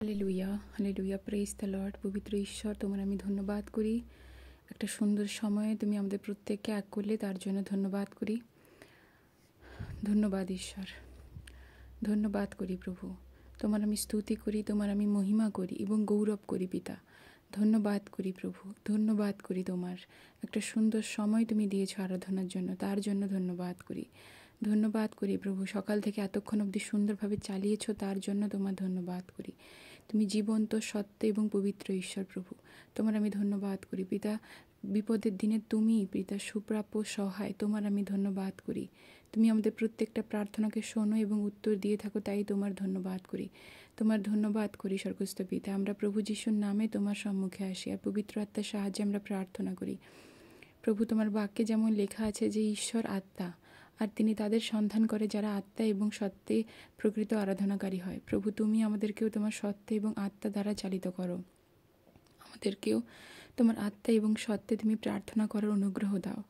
Hallelujah, hallelujah, praise the lord. পবিত্র ঈশ্বর, তোমার আমি ধন্যবাদ করি। একটা সুন্দর সময়ে তুমি আমাদের প্রত্যেককে এক করলে, তার জন্য ধন্যবাদ করি। ধন্যবাদ ঈশ্বর, ধন্যবাদ করি প্রভু। তোমার আমি স্তুতি করি, তোমার আমি মহিমা করি এবং গৌরব করি পিতা। ধন্যবাদ করি প্রভু, ধন্যবাদ করি। তোমার একটা সুন্দর সময় তুমি দিয়েছো আরাধনার জন্য, তার জন্য ধন্যবাদ করি। ধন্যবাদ করি প্রভু, সকাল থেকে এতক্ষণ অবধি সুন্দরভাবে চালিয়েছো, তার জন্য তোমার ধন্যবাদ করি। তুমি জীবন্ত, সত্য এবং পবিত্র ঈশ্বর প্রভু। তোমার আমি ধন্যবাদ করি পিতা। বিপদের দিনে তুমি পিতা সুপ্রাপ্য সহায়, তোমার আমি ধন্যবাদ করি। তুমি আমাদের প্রত্যেকটা প্রার্থনাকে শোনো এবং উত্তর দিয়ে থাকো, তাই তোমার ধন্যবাদ করি। তোমার ধন্যবাদ করি স্বর্গস্থ পিতা। আমরা প্রভু যিশুর নামে তোমার সম্মুখে আসি আর পবিত্র আত্মার সাহায্যে আমরা প্রার্থনা করি। প্রভু, তোমার বাক্যে যেমন লেখা আছে যে ঈশ্বর আত্মা, আর তিনি তাদের সন্ধান করে যারা আত্মা এবং সত্যে প্রকৃত আরাধনাকারী হয়। প্রভু, তুমি আমাদেরকেও তোমার সত্যে এবং আত্মা দ্বারা চালিত করো। আমাদেরকেও তোমার আত্মা এবং সত্যে তুমি প্রার্থনা করার অনুগ্রহ দাও।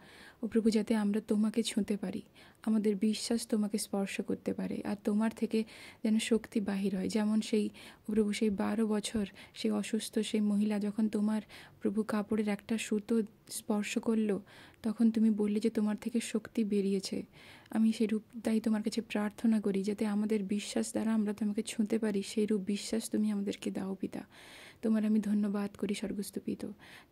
ও প্রভু, যাতে আমরা তোমাকে ছুঁতে পারি, আমাদের বিশ্বাস তোমাকে স্পর্শ করতে পারে, আর তোমার থেকে যেন শক্তি বাহির হয়। যেমন সেই প্রভু, সেই 12 বছর সেই অসুস্থ সেই মহিলা যখন তোমার প্রভু কাপড়ের একটা সুতো স্পর্শ করলো, তখন তুমি বললে যে তোমার থেকে শক্তি বেরিয়েছে। আমি সেই রূপ তাই তোমার কাছে প্রার্থনা করি, যাতে আমাদের বিশ্বাস দ্বারা আমরা তোমাকে ছুঁতে পারি, সেই রূপ বিশ্বাস তুমি আমাদেরকে দাও পিতা। তোমার আমি ধন্যবাদ করি স্বর্গস্থ পিতা।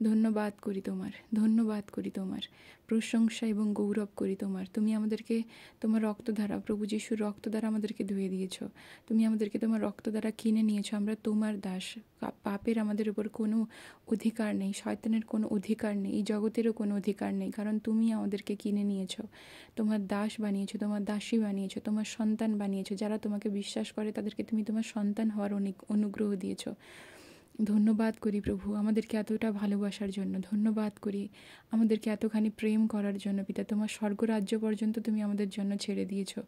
ধন্যবাদ করি তোমার, ধন্যবাদ করি তোমার, প্রশংসা এবং গৌরব করি তোমার। তুমি আমাদেরকে তোমার রক্ত দ্বারা, প্রভু যিশুর রক্ত দ্বারা আমাদেরকে ধুয়ে দিয়েছো। তুমি আমাদেরকে তোমার রক্ত দ্বারা কিনে নিয়েছো। আমরা তোমার দাস। পাপের আমাদের উপর কোনো অধিকার নেই, শয়তানের কোনো অধিকার নেই, এই জগতেরও কোনো অধিকার নেই, কারণ তুমি আমাদেরকে কিনে নিয়েছো, তোমার দাস বানিয়েছো, তোমার দাসী বানিয়েছো, তোমার সন্তান বানিয়েছো। যারা তোমাকে বিশ্বাস করে তাদেরকে তুমি তোমার সন্তান হওয়ার অনুগ্রহ দিয়েছো। ধন্যবাদ করি প্রভু, আমাদেরকে এতটা ভালোবাসার জন্য। ধন্যবাদ করি আমাদেরকে এতখানি প্রেম করার জন্য পিতা। তোমার স্বর্গরাজ্য পর্যন্ত তুমি আমাদের জন্য ছেড়ে দিয়েছো।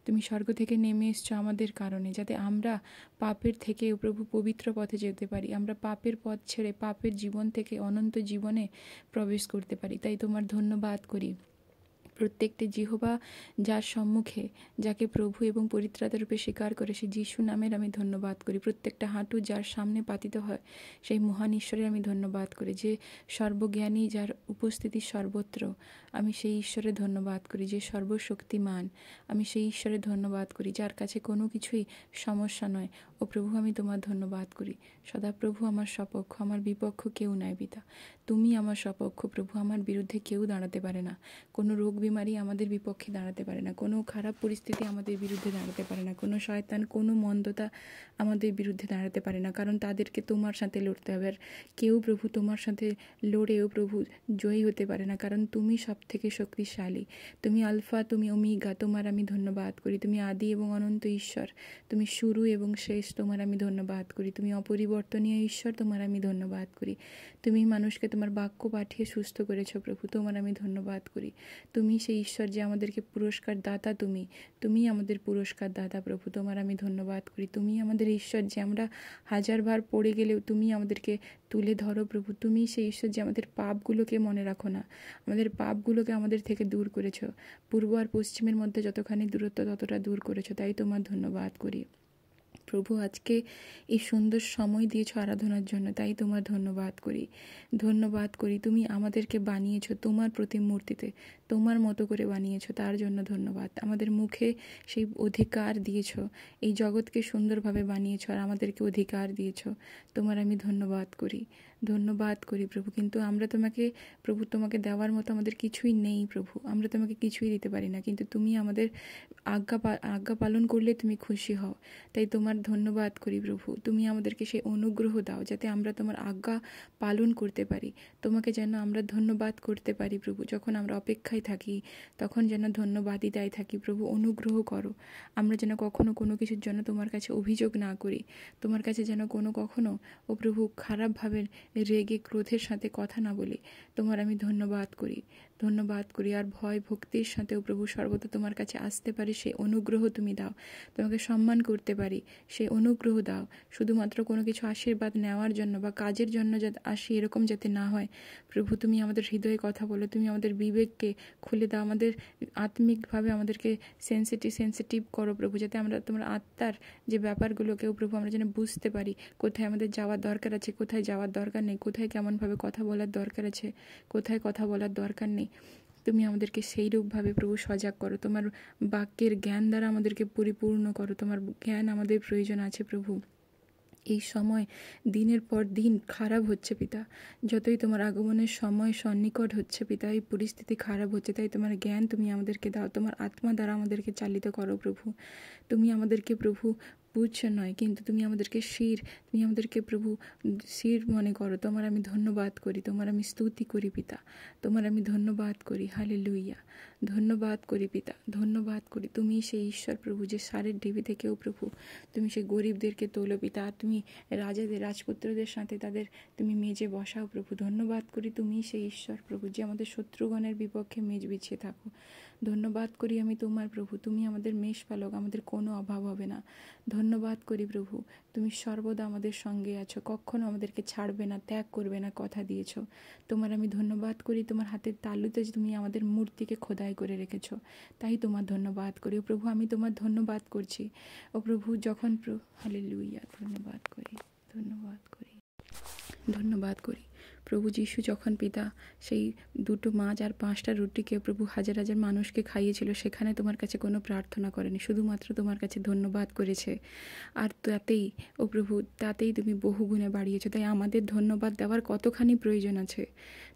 তুমি স্বর্গ থেকে নেমে এসছো আমাদের কারণে, যাতে আমরা পাপের থেকে প্রভু পবিত্র পথে যেতে পারি। আমরা পাপের পথ ছেড়ে পাপের জীবন থেকে অনন্ত জীবনে প্রবেশ করতে পারি। তাই তোমার ধন্যবাদ করি। প্রত্যেকটি জিহ্বা যার সম্মুখে, যাকে প্রভু এবং পরিত্রাতা রূপে স্বীকার করে, সেই যিশু নামের আমি ধন্যবাদ করি। প্রত্যেকটা হাঁটু যার সামনে পাতিত হয়, সেই মহান ঈশ্বরের আমি ধন্যবাদ করি। যে সর্বজ্ঞানী, যার উপস্থিতি সর্বত্র, আমি সেই ঈশ্বরের ধন্যবাদ করি। যে সর্বশক্তিমান, আমি সেই ঈশ্বরের ধন্যবাদ করি। যার কাছে কোনো কিছুই সমস্যা নয়। ও প্রভু, আমি তোমার ধন্যবাদ করি। সদাপ্রভু আমার সপক্ষ, আমার বিপক্ষ কেউ নাই পিতা। তুমি আমার সপক্ষ প্রভু, আমার বিরুদ্ধে কেউ দাঁড়াতে পারে না। কোনো রোগ বিমারি আমাদের বিপক্ষে দাঁড়াতে পারে না, কোনো খারাপ পরিস্থিতি আমাদের বিরুদ্ধে দাঁড়াতে পারে না, কোনো শয়তান, কোনো মন্দতা আমাদের বিরুদ্ধে দাঁড়াতে পারে না, কারণ তাদেরকে তোমার সাথে লড়তে হবে। আর কেউ প্রভু তোমার সাথে লড়েও প্রভু জয়ী হতে পারে না, কারণ তুমি সব থেকে শক্তিশালী। তুমি আলফা, তুমি ওমেগা। তোমার আমি ধন্যবাদ করি। তুমি আদি এবং অনন্ত ঈশ্বর, তুমি শুরু এবং শেষ। তোমার আমি ধন্যবাদ করি। তুমি অপরিবর্তনীয় ঈশ্বর, তোমার আমি ধন্যবাদ করি। তুমি মানুষকে তোমার বাক্য পাঠিয়ে সুস্থ করেছো প্রভু, তোমার আমি ধন্যবাদ করি। তুমি সেই ঈশ্বর যে আমাদেরকে পুরস্কার দাতা, তুমি আমাদের পুরস্কার দাতা প্রভু, তোমার আমি ধন্যবাদ করি। তুমি আমাদের ঈশ্বর যে আমরা হাজারবার পড়ে গেলেও তুমি আমাদেরকে তুলে ধরো প্রভু। তুমি সেই ঈশ্বর যে আমাদের পাপগুলোকে মনে রাখো না, আমাদের পাপগুলোকে আমাদের থেকে দূর করেছো। পূর্ব আর পশ্চিমের মধ্যে যতখানি দূরত্ব, ততটা দূর করেছো, তাই তোমার ধন্যবাদ করি প্রভু। আজকে এই সুন্দর সময় দিয়েছো আরাধনার জন্য, তাই তোমার ধন্যবাদ করি। ধন্যবাদ করি, তুমি আমাদেরকে বানিয়েছো তোমার প্রতিমূর্তিতে, তোমার মতো করে বানিয়েছো, তার জন্য ধন্যবাদ। আমাদের মুখে সেই অধিকার দিয়েছো, এই জগৎকে সুন্দরভাবে বানিয়েছো আর আমাদেরকে অধিকার দিয়েছো। তোমার আমি ধন্যবাদ করি, ধন্যবাদ করি প্রভু। কিন্তু আমরা তোমাকে প্রভু, তোমাকে দেওয়ার মতো আমাদের কিছুই নেই প্রভু, আমরা তোমাকে কিছুই দিতে পারি না, কিন্তু তুমি আমাদের আজ্ঞা পালন করলে তুমি খুশি হও। তাই তোমার ধন্যবাদ করি প্রভু। তুমি আমাদেরকে সেই অনুগ্রহ দাও, যাতে আমরা তোমার আজ্ঞা পালন করতে পারি। তোমাকে যেন আমরা ধন্যবাদ করতে পারি প্রভু। যখন আমরা অপেক্ষায় থাকি, তখন যেন ধন্যবাদিতায় থাকি প্রভু। অনুগ্রহ করো, আমরা যেন কখনো কোনো কিছুর জন্য তোমার কাছে অভিযোগ না করি, তোমার কাছে যেন কখনো ও প্রভু খারাপভাবে রেগে ক্রোধের সাথে কথা না বলি। তোমার আমি ধন্যবাদ করি, ধন্যবাদ করি। আর ভয় ভক্তির সাথেও প্রভু সর্বদা তোমার কাছে আসতে পারি, সেই অনুগ্রহ তুমি দাও। তোমাকে সম্মান করতে পারি, সেই অনুগ্রহ দাও। শুধুমাত্র কোনো কিছু আশীর্বাদ নেওয়ার জন্য বা কাজের জন্য যাতে আসি এরকম যাতে না হয় প্রভু। তুমি আমাদের হৃদয়ে কথা বলো, তুমি আমাদের বিবেককে খুলে দাও, আমাদের আত্মিকভাবে আমাদেরকে সেন্সিটিভ করো প্রভু, যাতে আমরা তোমার আত্মার যে ব্যাপারগুলোকেও প্রভু আমরা যেন বুঝতে পারি, কোথায় আমাদের যাওয়ার দরকার আছে, কোথায় যাওয়ার দরকার নেই, কোথায় কেমনভাবে কথা বলার দরকার আছে, কোথায় কথা বলার দরকার নেই। তুমি আমাদেরকে সেই রূপভাবে প্রভু সজাগ করো, তোমার বাক্যের জ্ঞান দ্বারা আমাদেরকে পরিপূর্ণ করো। তোমার জ্ঞান আমাদের প্রয়োজন আছে প্রভু। এই সময় দিনের পর দিন খারাপ হচ্ছে পিতা, যতই তোমার আগমনের সময় সন্নিকট হচ্ছে পিতা, এই পরিস্থিতি খারাপ হচ্ছে, তাই তোমার জ্ঞান তুমি আমাদেরকে দাও, তোমার আত্মা দ্বারা আমাদেরকে চালিত করো প্রভু। তুমি আমাদেরকে প্রভু পুচ্ছ নয়, কিন্তু তুমি আমাদেরকে তুমি আমাদেরকে প্রভু শির মনে করো। তোমার আমি ধন্যবাদ করি, তোমার আমি স্তুতি করি পিতা, তোমার আমি ধন্যবাদ করি। হালেলুইয়া, ধন্যবাদ করি পিতা, ধন্যবাদ করি। তুমি সেই ঈশ্বর প্রভু যে সারের ঢিবি থেকেও প্রভু তুমি সেই গরিবদেরকে তোলো পিতা, আর তুমি রাজাদের রাজপুত্রদের সাথে তাদের তুমি মেজে বসাও প্রভু। ধন্যবাদ করি, তুমি সেই ঈশ্বর প্রভু যে আমাদের শত্রুগণের বিপক্ষে মেজ বিছিয়ে থাকো। ধন্যবাদ করি আমি তোমার প্রভু, তুমি আমাদের মেষপালক, আমাদের কোনো অভাব হবে না। ধন্যবাদ করি প্রভু, তুমি সর্বদা আমাদের সঙ্গে আছো, কখনো আমাদেরকে ছাড়বে না, ত্যাগ করবে না, কথা দিয়েছো। তোমার আমি ধন্যবাদ করি, তোমার হাতের তালুতে তুমি আমাদের মূর্তিকে খোদাই করে রেখেছো, তাই তোমার ধন্যবাদ করি। ও প্রভু, আমি তোমার ধন্যবাদ করছি। ও প্রভু, যখন হালেলুইয়া, ধন্যবাদ করি, ধন্যবাদ করি, ধন্যবাদ করি। প্রভু যিশু যখন পিতা সেই 2 মাছ আর 5টা রুটিকে প্রভু হাজার হাজার মানুষকে খাইয়েছিল, সেখানে তোমার কাছে কোনো প্রার্থনা করেনি, শুধুমাত্র তোমার কাছে ধন্যবাদ করেছে। আর তাতেই ও প্রভু, তাতেই তুমি বহুগুণে বাড়িয়েছো। তাই আমাদের ধন্যবাদ দেওয়ার কতখানি প্রয়োজন আছে।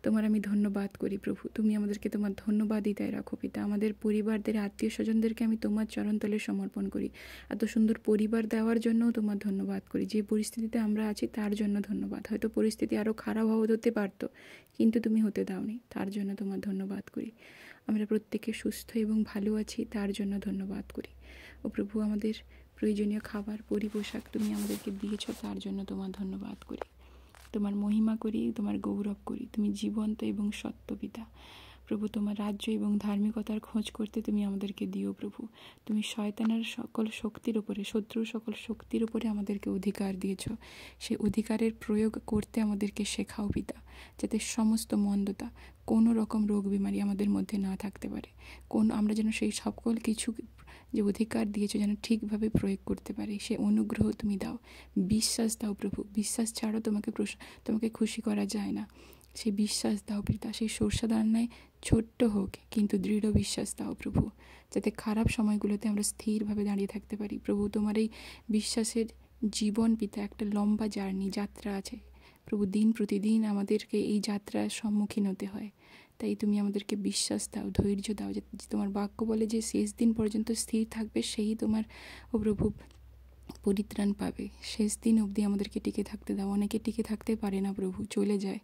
তোমার আমি ধন্যবাদ করি প্রভু, তুমি আমাদেরকে তোমার ধন্যবাদই তাই রাখো পিতা। আমাদের পরিবারদের, আত্মীয় স্বজনদেরকে আমি তোমার চরণতলে সমর্পণ করি। এত সুন্দর পরিবার দেওয়ার জন্যও তোমার ধন্যবাদ করি। যে পরিস্থিতিতে আমরা আছি তার জন্য ধন্যবাদ। হয়তো পরিস্থিতি আরও খারাপ হতে পারতো, কিন্তু তুমি হতে দাওনি, তার জন্য তোমার ধন্যবাদ করি। আমরা প্রত্যেকে সুস্থ এবং ভালো আছি, তার জন্য ধন্যবাদ করি। ও প্রভু, আমাদের প্রয়োজনীয় খাবার, পোশাক তুমি আমাদেরকে দিয়েছো, তার জন্য তোমার ধন্যবাদ করি। তোমার মহিমা করি, তোমার গৌরব করি। তুমি জীবন্ত এবং সত্য পিতা প্রভু। তোমার রাজ্য এবং ধার্মিকতার খোঁজ করতে তুমি আমাদেরকে দিও প্রভু। তুমি শয়তানের সকল শক্তির উপরে, শত্রুর সকল শক্তির উপরে আমাদেরকে অধিকার দিয়েছো। সেই অধিকারের প্রয়োগ করতে আমাদেরকে শেখাও পিতা, যাতে সমস্ত মন্দতা, কোনো রকম রোগ বিমারি আমাদের মধ্যে না থাকতে পারে। আমরা যেন সেই সকল কিছু যে অধিকার দিয়েছো যেন ঠিকভাবে প্রয়োগ করতে পারি, সে অনুগ্রহ তুমি দাও। বিশ্বাস দাও প্রভু, বিশ্বাস ছাড়াও তোমাকে খুশি করা যায় না। সেই বিশ্বাস দাও পিতা, সেই সরষা দানায় ছোট্ট হোক কিন্তু দৃঢ় বিশ্বাস দাও প্রভু, যাতে খারাপ সময়গুলোতে আমরা স্থিরভাবে দাঁড়িয়ে থাকতে পারি প্রভু। তোমার এই বিশ্বাসের জীবন পিতা একটা লম্বা যাত্রা আছে প্রভু। দিন প্রতিদিন আমাদেরকে এই যাত্রার সম্মুখীন হতে হয়, তাই তুমি আমাদেরকে বিশ্বাস দাও, ধৈর্য দাও। যে তোমার বাক্য বলে যে শেষ দিন পর্যন্ত স্থির থাকবে সেই তোমার ও প্রভু পরিত্রাণ পাবে। শেষ দিন অবধি আমাদেরকে টিকে থাকতে দাও। অনেকে টিকে থাকতে পারে না প্রভু, চলে যায়,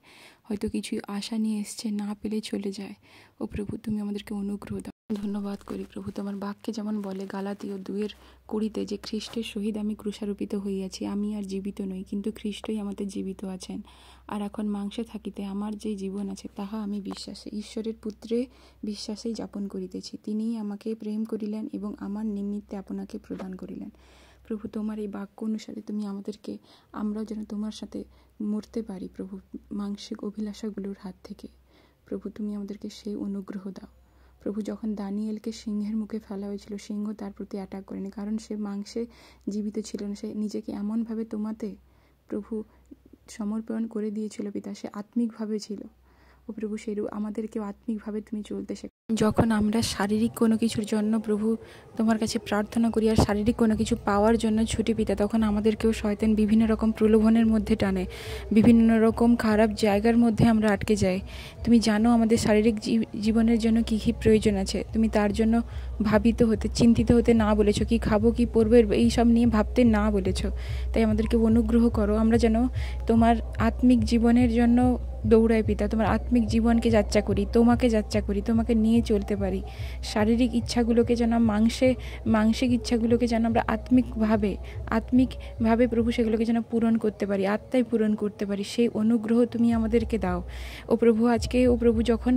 হয়তো কিছুই আশা নিয়ে এসছে, না পেলে চলে যায়। ও প্রভু, তুমি আমাদেরকে অনুগ্রহ দাও। ধন্যবাদ করি প্রভু, তোমার বাক্যে যেমন বলে গালাতীয় 2:20 যে খ্রিস্টের সহিত আমি ক্রুশারোপিত হইয়াছি, আমি আর জীবিত নই, কিন্তু খ্রিস্টই আমাদের জীবিত আছেন। আর এখন মাংসে থাকিতে আমার যে জীবন আছে তাহা আমি বিশ্বাসে ঈশ্বরের পুত্রে বিশ্বাসেই যাপন করিতেছি। তিনিই আমাকে প্রেম করিলেন এবং আমার নিমিত্তে আপনাকে প্রদান করিলেন। প্রভু, তোমার এই বাক্য অনুসারে তুমি আমাদেরকে, আমরাও যেন তোমার সাথে মরতে পারি প্রভু, মানসিক অভিলাষাগুলোর হাত থেকে। প্রভু, তুমি আমাদেরকে সেই অনুগ্রহ দাও প্রভু। যখন দানিয়েলকে সিংহের মুখে ফেলা হয়েছিল, সিংহ তার প্রতি অ্যাটাক করেনি, কারণ সে মাংসে জীবিত ছিল না। সে নিজেকে এমনভাবে তোমাতে প্রভু সমর্পণ করে দিয়েছিল পিতা, সে আত্মিকভাবে ছিল। ও প্রভু, সেরূপ আমাদেরকেও আত্মিকভাবে তুমি চলতে শেখো। যখন আমরা শারীরিক কোনো কিছুর জন্য প্রভু তোমার কাছে প্রার্থনা করি আর শারীরিক কোনো কিছু পাওয়ার জন্য ছুটি পিতা, তখন আমাদেরকেও শয়তান বিভিন্ন রকম প্রলোভনের মধ্যে টানে, বিভিন্ন রকম খারাপ জায়গার মধ্যে আমরা আটকে যাই। তুমি জানো আমাদের শারীরিক জীবনের জন্য কী কী প্রয়োজন আছে, তুমি তার জন্য চিন্তিত হতে না বলেছো। কি খাবো, কি পরবো, এই সব নিয়ে ভাবতে না বলেছো। তাই আমাদেরকে অনুগ্রহ করো, আমরা যেন তোমার আত্মিক জীবনের জন্য দৌড়াই পিতা, তোমার আত্মিক জীবনকে যাত্রা করি, তোমাকে নিয়ে চলতে পারি। শারীরিক ইচ্ছাগুলোকে যেন মাংসিক ইচ্ছাগুলোকে যেন আমরা আত্মিকভাবে প্রভু সেগুলোকে যেন পূরণ করতে পারি, আত্মায় পূরণ করতে পারি। সেই অনুগ্রহ তুমি আমাদেরকে দাও ও প্রভু। আজকে ও প্রভু যখন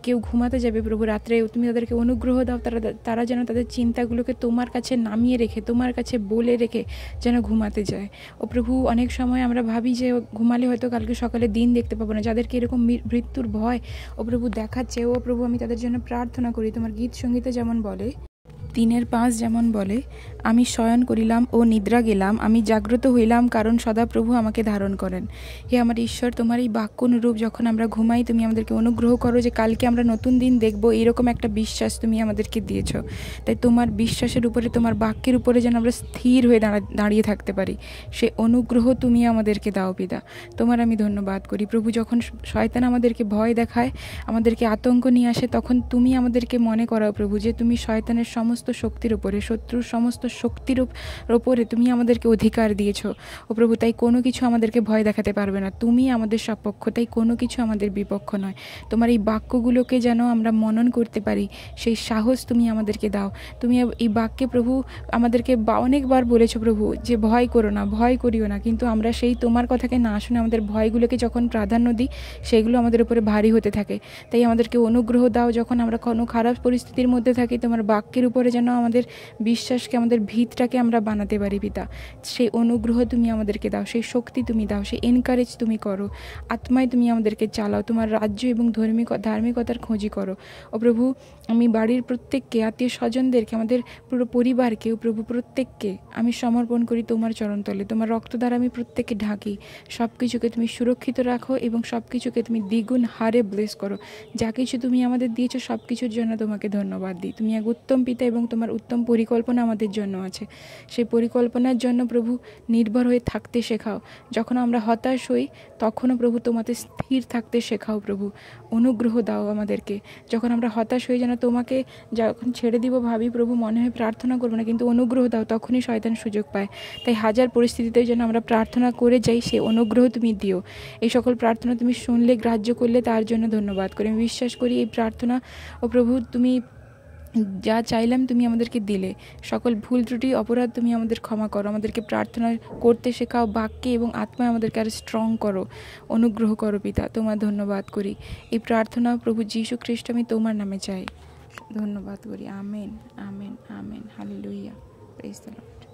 কেউ ঘুমাতে যাবে প্রভু রাত্রে, তুমি তাদেরকে অনুগ্রহ দাও, তারা যেন তাদের চিন্তাগুলোকে তোমার কাছে নামিয়ে রেখে, তোমার কাছে বলে রেখে যেন ঘুমাতে যায়। ও প্রভু, অনেক সময় আমরা ভাবি যে ঘুমালে হয়তো কালকে সকালে দিন দেখতে পাবো না, যাদেরকে এরকম মৃত্যুর ভয় ও প্রভু দেখাচ্ছে, ও প্রভু আমি তাদের জন্য প্রার্থনা করি। তোমার গীত সঙ্গীতে যেমন বলে, 3:5 যেমন বলে, আমি শয়ন করিলাম ও নিদ্রা গেলাম, আমি জাগ্রত হইলাম, কারণ সদাপ্রভু আমাকে ধারণ করেন। হে আমার ঈশ্বর, তোমার এই বাক্য অনুরূপ যখন আমরা ঘুমাই, তুমি আমাদেরকে অনুগ্রহ করো যে কালকে আমরা নতুন দিন দেখবো, এরকম একটা বিশ্বাস তুমি আমাদেরকে দিয়েছ। তাই তোমার বিশ্বাসের উপরে, তোমার বাক্যের উপরে যেন আমরা স্থির হয়ে দাঁড়িয়ে থাকতে পারি, সে অনুগ্রহ তুমি আমাদেরকে দাও পিতা। তোমার আমি ধন্যবাদ করি প্রভু। যখন শয়তান আমাদেরকে ভয় দেখায়, আমাদেরকে আতঙ্ক নিয়ে আসে, তখন তুমি আমাদেরকে মনে করাও প্রভু যে তুমি শয়তানের সমস্ত শক্তির উপরে, শত্রুর সমস্ত শক্তির ওপরে তুমি আমাদেরকে অধিকার দিয়েছো ও প্রভু। তাই কোনো কিছু আমাদেরকে ভয় দেখাতে পারবে না, তুমি আমাদের সপক্ষ, তাই কোনো কিছু আমাদের বিপক্ষ নয়। তোমার এই বাক্যগুলোকে যেন আমরা মনন করতে পারি, সেই সাহস তুমি আমাদেরকে দাও। তুমি এই বাক্যে প্রভু আমাদেরকে অনেকবার বলেছো প্রভু যে ভয় করো না, ভয় করিও না, কিন্তু আমরা সেই তোমার কথাকে না শুনে আমাদের ভয়গুলোকে যখন প্রাধান্য দিই, সেগুলো আমাদের উপরে ভারী হতে থাকে। তাই আমাদেরকে অনুগ্রহ দাও, যখন আমরা কোনো খারাপ পরিস্থিতির মধ্যে থাকি, তোমার বাক্যের উপরে যেন আমাদের বিশ্বাসকে, আমাদের ভিতটাকে আমরা বানাতে পারি পিতা। সেই অনুগ্রহ তুমি আমাদেরকে দাও, সেই শক্তি তুমি দাও, সেই এনকারেজ তুমি করো, আত্মায় তুমি আমাদেরকে চালাও, তোমার রাজ্য এবং ধার্মিকতার খোঁজি করো ও প্রভু। আমি বাড়ির প্রত্যেককে, আত্মীয় স্বজনদেরকে, আমাদের পুরো পরিবারকে ও প্রভু প্রত্যেককে আমি সমর্পণ করি তোমার চরণতলে। তোমার রক্ত দ্বারা আমি প্রত্যেককে ঢাকি, সব কিছুকে তুমি সুরক্ষিত রাখো এবং সব কিছুকে তুমি দ্বিগুণ হারে ব্লেস করো। যা কিছু তুমি আমাদের দিয়েছো সব কিছুর জন্য তোমাকে ধন্যবাদ দিই। তুমি এক উত্তম পিতা এবং তোমার উত্তম পরিকল্পনা আমাদের জন্য আছে। সেই পরিকল্পনার জন্য প্রভু নির্ভর হয়ে থাকতে শেখাও। যখন আমরা হতাশ হই, তখনও প্রভু তোমাদের স্থির থাকতে শেখাও প্রভু। অনুগ্রহ দাও আমাদেরকে। যখন আমরা হতাশ হয়ে যেন তোমাকে যখন ছেড়ে দিব ভাবি প্রভু, মনে হয় প্রার্থনা করবো না, কিন্তু অনুগ্রহ দাও, তখনই শয়তান সুযোগ পায়। তাই হাজার পরিস্থিতিতে যেন আমরা প্রার্থনা করে যাই, সেই অনুগ্রহ তুমি দিও। এই সকল প্রার্থনা তুমি শুনলে, গ্রাহ্য করলে, তার জন্য ধন্যবাদ করি। আমি বিশ্বাস করি এই প্রার্থনা ও প্রভু তুমি যা চাইলাম তুমি আমাদেরকে দিলে। সকল ভুল ত্রুটি, অপরাধ তুমি আমাদের ক্ষমা করো, আমাদেরকে প্রার্থনা করতে শেখাও, বাক্যে এবং আত্মায় আমাদেরকে আরও স্ট্রং করো, অনুগ্রহ করো পিতা। তোমার ধন্যবাদ করি। এই প্রার্থনা প্রভু যীশু খ্রিস্ট আমি তোমার নামে চাই, ধন্যবাদ করি। Amen, amen, amen. Hallelujah. Praise the Lord.